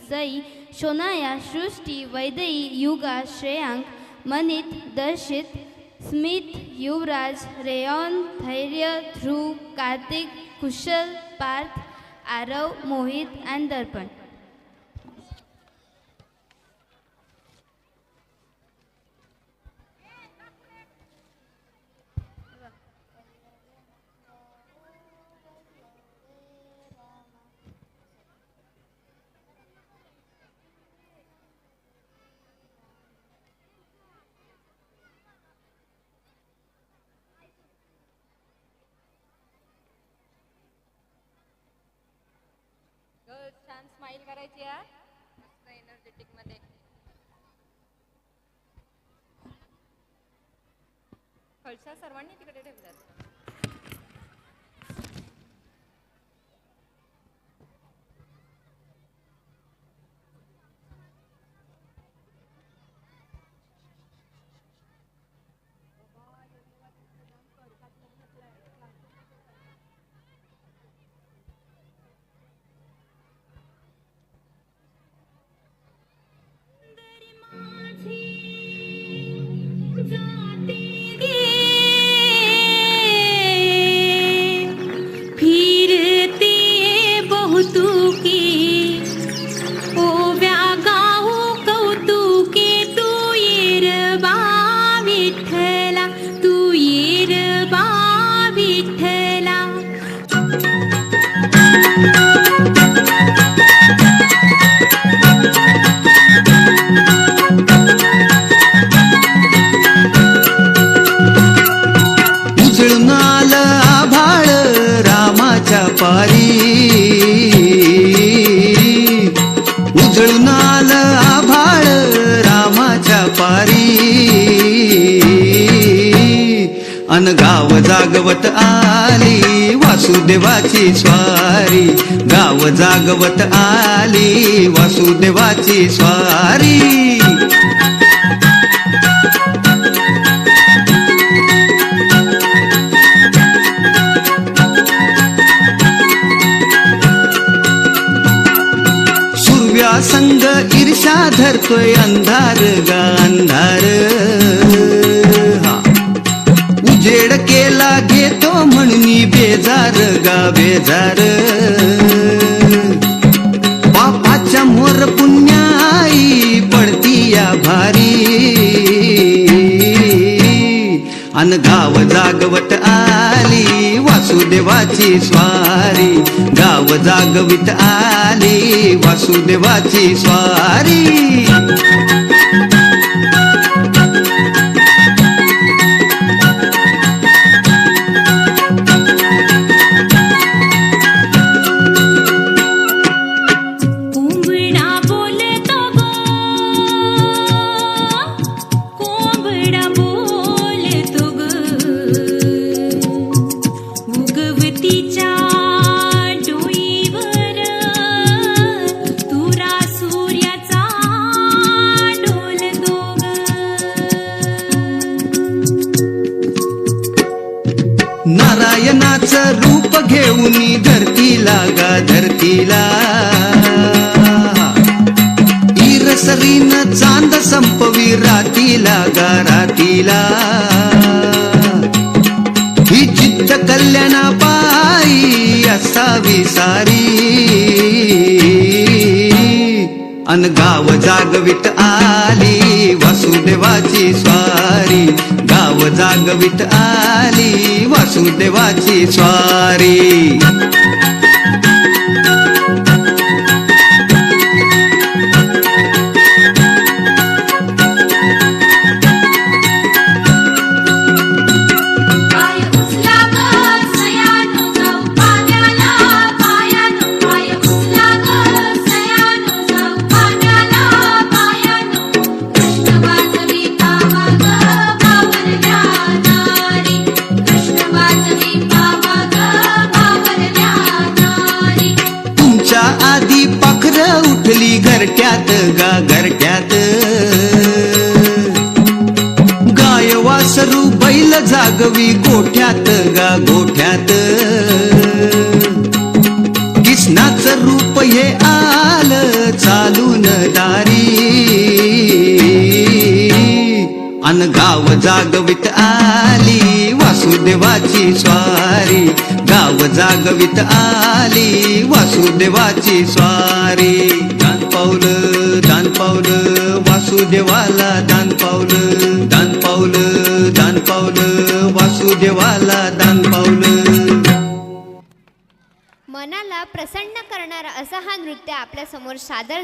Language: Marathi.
सई शोनाया सृष्टी वैदई युगा श्रेयांक मनित दर्शित स्मित युवराज रेयॉन धैर्य ध्रुव कार्तिक कुशल पार्थ आरव मोहित and दर्पण. छान स्माइल करायची आहे मस्त एनर्जेटिक मध्ये. कळशा सर्वांनी तिकडे ठेवतात. उजळून आलं आभाळ रामाच्या पारी अन गाव जागवत आली वासुदेवाची स्वारी. गाव जागवत आली वासुदेवाची स्वारी. संग ईर्षा धरतोय अंधार गा अंधार. उजेड केला घेतो म्हणून बेजार गा बेजार. पापाच्या मोर पुण्याई पडती या भारी अन गाव जागवत आली वासुदेवाची स्वारी. गाव जागवित आली वासुदेवाची स्वारी. नारायणाचं रूप घेऊन धरतीला गा धरतीला. ईरसरीन चांद संपवी रातीला गा रातीला. ही जिद्द कल्याणा पायी असावी सारी अन गाव जागवित आली वासुदेवाची स्वारी. गाव जागवित आली वासुदेवाची स्वारी. उठली घरट्यात गा घरट्यात. गाय वासरू बैल जागवी गोठ्यात गा गोठ्यात. कृष्णाचं रूप हे आलं चालू अन गाव जागवित आली वासुदेवाची स्वारी, गाव जागवित आली वासुदेवाची स्वारी. दान पावलं वासुदेवाला दान पावलं, दान पावलं, दान पावलं वासुदेवाला दान पावलं. मनाला प्रसन्न करणारा असा हा नृत्य आपल्या समोर सादर